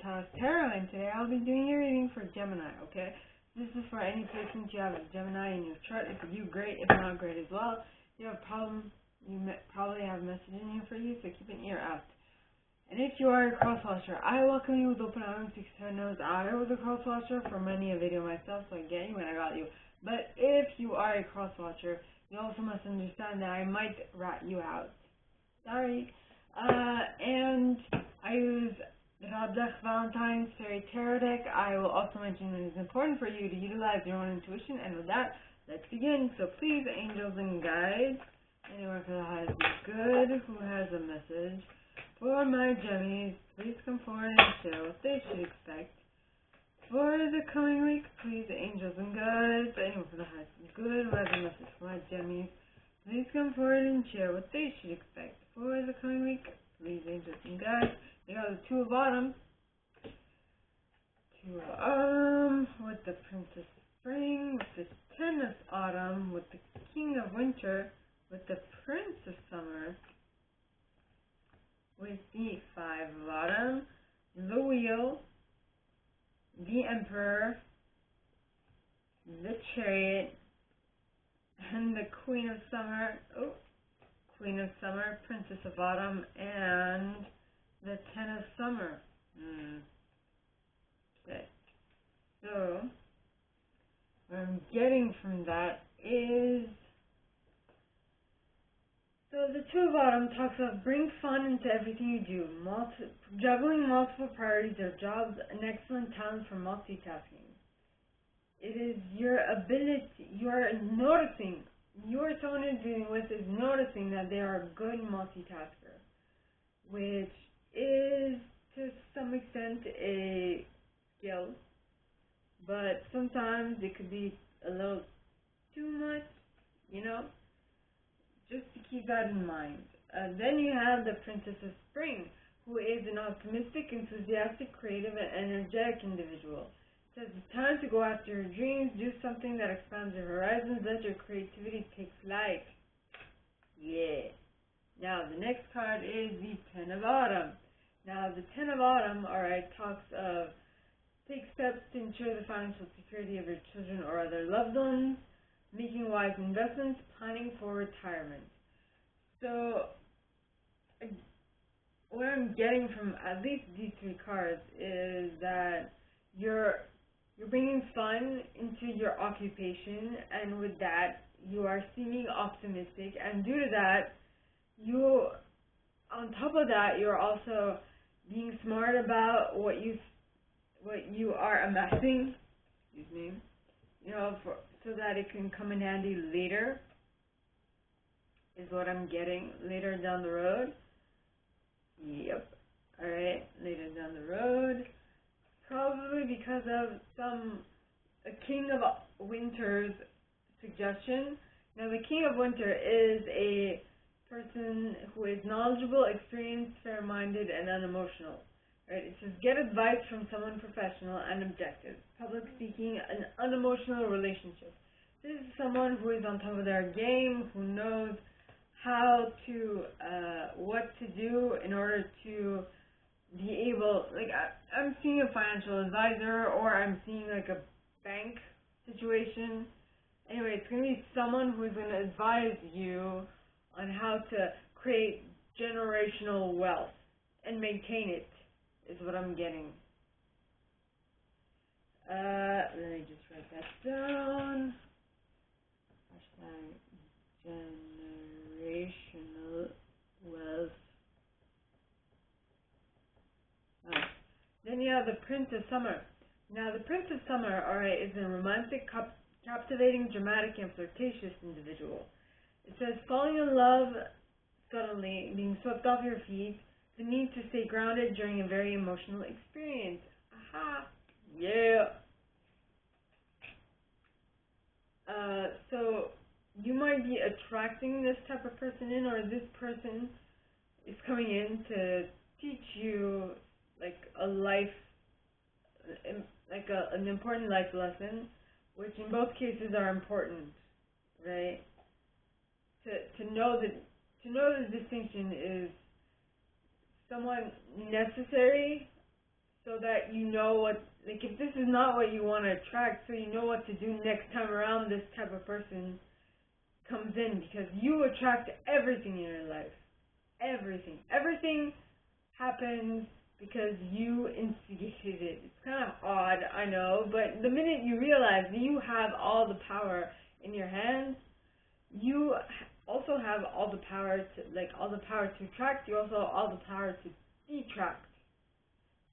House Tarot, and today I'll be doing a reading for Gemini, okay? This is for any placement you have a Gemini in your chart. If you, great. If not, great as well. If you have a problem, you probably have a message in here for you, so keep an ear out. And if you are a cross-watcher, I welcome you with open arms because who knows, I was a cross-watcher for many a video myself, so I get you and I got you. But if you are a cross-watcher, you also must understand that I might rat you out. Sorry. And I use the Radleigh Valentine's Fairy Tarot deck. I will also mention that it is important for you to utilize your own intuition, and with that, let's begin. So please, angels and guides, anyone for the highest good who has a message for my Gemmies, please come forward and share what they should expect for the coming week. Please, angels and guides, anyone for the highest good who has a message for my Gemmies, please come forward and share what they should expect for the coming week. Please, angels and guides. You got the Two of Autumn. With the Princess of Spring, with the Ten of Autumn, with the King of Winter, with the Prince of Summer, with the Five of Autumn, the Wheel, the Emperor, the Chariot, and the Queen of Summer. Oh, Queen of Summer, Princess of Autumn, and the Ten of Summer. Okay. So, what I'm getting from that is, so the Two of Autumn talks about bring fun into everything you do. Juggling multiple priorities or jobs, an excellent talent for multitasking. It is your ability, you are noticing, someone you're dealing with is noticing that they are a good multitasker, which is to some extent a skill, but sometimes it could be a little too much, you know, just to keep that in mind. Then you have the Princess of Spring, who is an optimistic, enthusiastic, creative, and energetic individual. It says it's time to go after your dreams, do something that expands your horizons, let your creativity take flight. Yeah. Now, the next card is the Ten of Autumn. Now, the Ten of Autumn, alright, talks of take steps to ensure the financial security of your children or other loved ones, making wise investments, planning for retirement. So, what I'm getting from at least these three cards is that you're bringing fun into your occupation, and with that, you are seeming optimistic, and due to that, on top of that, you're also being smart about what you are amassing, excuse me, you know, so that it can come in handy later, is what I'm getting, later down the road. Yep. Alright, later down the road. Probably because of a King of Winter's suggestion. Now, the King of Winter is a person who is knowledgeable, experienced, fair-minded, and unemotional. Right? It says, get advice from someone professional and objective. Public speaking, an unemotional relationship. This is someone who is on top of their game, who knows how to, what to do in order to be able, like, I'm seeing a financial advisor, or I'm seeing like a bank situation. Anyway, it's going to be someone who is going to advise you on how to create generational wealth and maintain it, is what I'm getting. Let me just write that down. Generational wealth. Then you have the Prince of Summer. Now, the Prince of Summer, alright, is a romantic, captivating, dramatic, and flirtatious individual. It says, falling in love suddenly, being swept off your feet, the need to stay grounded during a very emotional experience. Aha! Yeah! So, you might be attracting this type of person in, or this person is coming in to teach you, like, an important life lesson, which in both cases are important, right? To know the distinction is somewhat necessary so that you know what, like if this is not what you want to attract, so you know what to do next time around this type of person comes in, because you attract everything in your life. Everything. Everything happens because you instigated it. It's kind of odd, I know, but the minute you realize that you have all the power in your hands, you also have all the power to attract. You also have all the power to detract.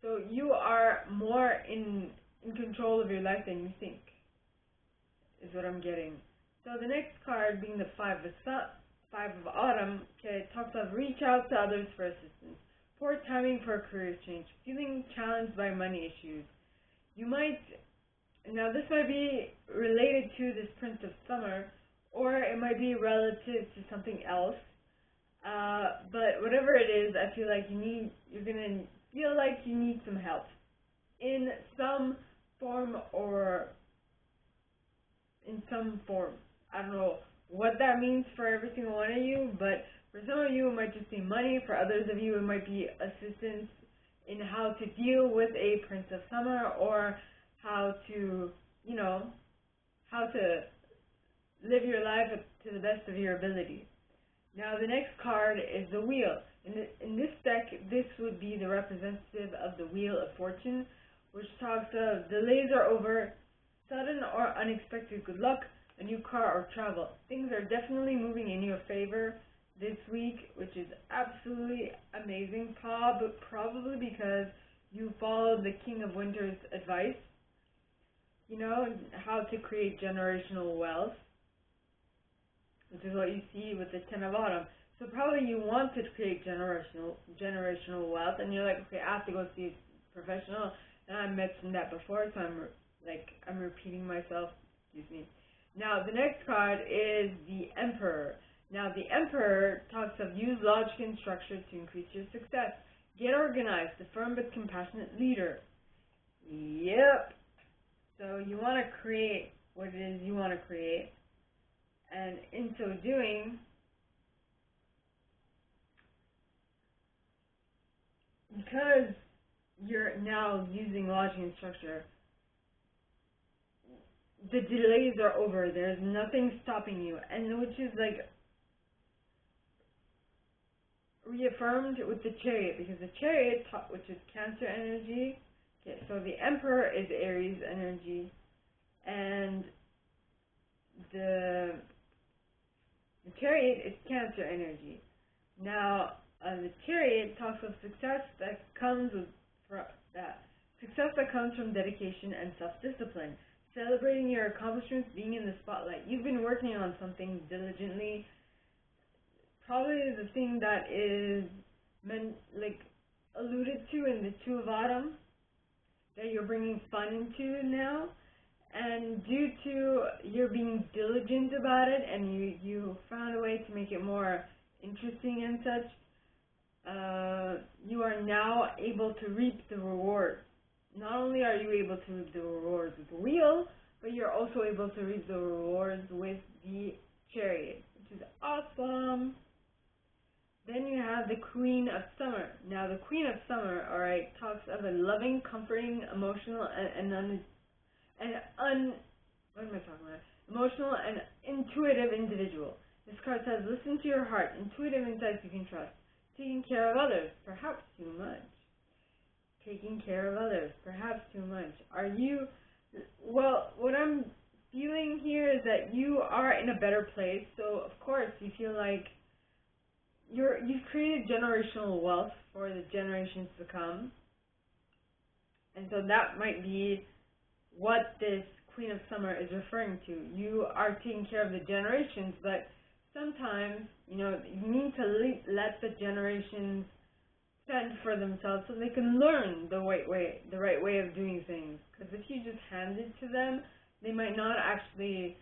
So you are more in control of your life than you think, is what I'm getting. So the next card, being the Five of Autumn, okay, talks of reach out to others for assistance. Poor timing for a career change. Feeling challenged by money issues. Now this might be related to this Prince of Summer, or it might be relative to something else. But whatever it is, I feel like you're gonna feel like you need some help in some form I don't know what that means for every single one of you, but for some of you it might just be money. For others of you it might be assistance in how to deal with a Prince of Summer, or how to live your life to the best of your ability. Now the next card is the Wheel. In this deck, this would be the representative of the Wheel of Fortune, which talks of delays are over, sudden or unexpected good luck, a new car or travel. Things are definitely moving in your favor this week, which is absolutely amazing, probably because you followed the King of Winter's advice, how to create generational wealth, which is what you see with the Ten of Autumn. So probably you want to create generational wealth, and you're like, okay, I have to go see a professional, and I mentioned that before, so I'm repeating myself. Excuse me. Now the next card is the Emperor. Now the Emperor talks of use logic and structure to increase your success. Get organized, a firm but compassionate leader. Yep. So you want to create what it is you want to create, and in so doing, because you're now using logic and structure, the delays are over. There's nothing stopping you, and which is like reaffirmed with the Chariot, because the Chariot, which is Cancer energy, okay, so the Emperor is Aries energy, and the Chariot is Cancer energy. Now, the Chariot talks of success that comes from dedication and self-discipline. Celebrating your accomplishments, being in the spotlight. You've been working on something diligently. Probably the thing that is alluded to in the Two of Autumn, that you're bringing fun into now. And due to your being diligent about it, and you found a way to make it more interesting and such, you are now able to reap the reward. Not only are you able to reap the rewards with the Wheel, but you're also able to reap the rewards with the Chariot, which is awesome. Then you have the Queen of Summer. Now the Queen of Summer, alright, talks of a loving, comforting, emotional, emotional and intuitive individual. This card says, listen to your heart, intuitive insights you can trust. Taking care of others, perhaps too much. Taking care of others, perhaps too much. What I'm feeling here is that you are in a better place, so of course you feel like you've created generational wealth for the generations to come. And so that might be what this Queen of Summer is referring to. You are taking care of the generations, but sometimes, you need to let the generations fend for themselves so they can learn the right way of doing things. Because if you just hand it to them, they might not actually,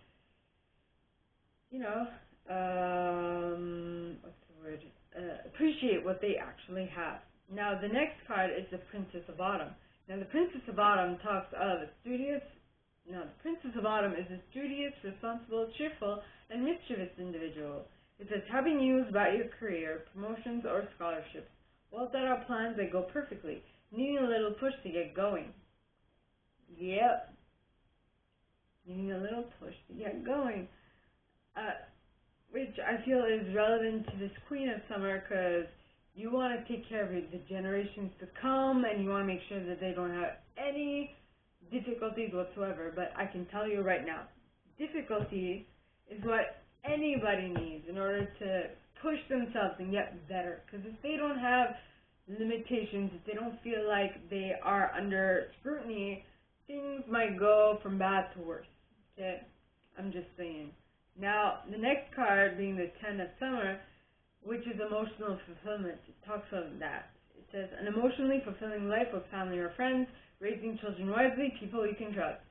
appreciate what they actually have. Now, the next card is the Princess of Autumn. Now, the Princess of Autumn talks of the Princess of Autumn is a studious, responsible, cheerful, and mischievous individual. It says, having news about your career, promotions, or scholarships. well thought out plans that go perfectly, needing a little push to get going. Yep. Needing a little push to get going. Which I feel is relevant to this Queen of Summer, because you want to take care of the generations to come, and you want to make sure that they don't have any difficulties whatsoever. But I can tell you right now, difficulty is what anybody needs in order to push themselves and get better. Because if they don't have limitations, if they don't feel like they are under scrutiny, things might go from bad to worse. Okay? I'm just saying. Now, the next card being the Ten of Summer, which is emotional fulfillment. It talks about that. It says, an emotionally fulfilling life with family or friends, raising children wisely, people you can trust.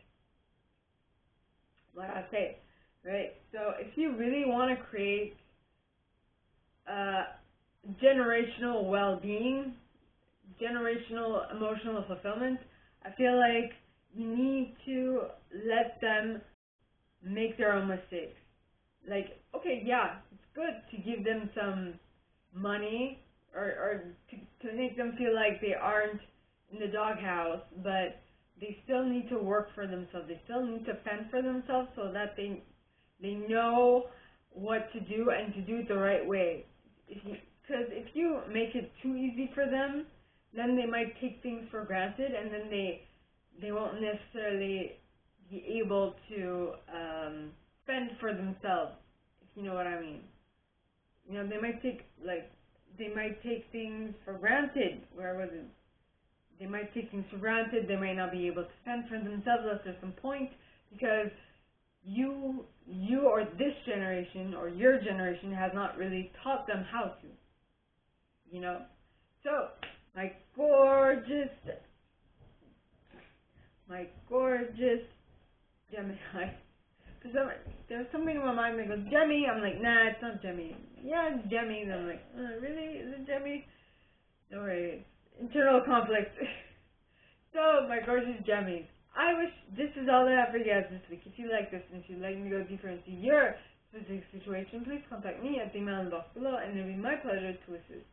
What I say, right? So if you really want to create generational well-being, generational emotional fulfillment, I feel like you need to let them make their own mistakes. Like, okay, yeah, it's good to give them some money or to make them feel like they aren't in the doghouse, but they still need to work for themselves. They still need to fend for themselves so that they know what to do and to do it the right way. Because if you make it too easy for them, then they might take things for granted, and then they won't necessarily be able to fend for themselves, if you know what I mean. You know, they might take things for granted. Where was it? They might take things for granted. They might not be able to fend for themselves after some point, because you or this generation or your generation has not really taught them how to. You know? So, my gorgeous Gemini. There's something in my mind that goes, Gemmy. I'm like, nah, it's not Gemmy. Yeah, it's Gemmy. And I'm like, really? Is it Gemmy? Don't worry. Internal conflict. So, my gorgeous Gemmies, I wish this is all I have for you guys this week. If you like this and if you'd like me to go deeper into your specific situation, please contact me at the email in the box below, and it'll be my pleasure to assist.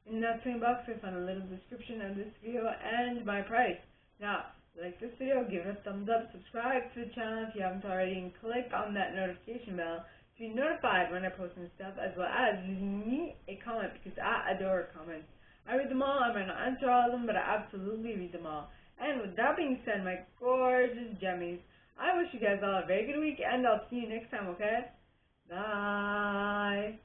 In that same box, you'll find a little description of this video and my price. Now, like this video, give it a thumbs up, subscribe to the channel if you haven't already, and click on that notification bell to be notified when I post new stuff, as well as leaving me a comment, because I adore comments. I read them all. I might not answer all of them, but I absolutely read them all. And with that being said, my gorgeous Gemmies, I wish you guys all a very good week, and I'll see you next time, okay? Bye!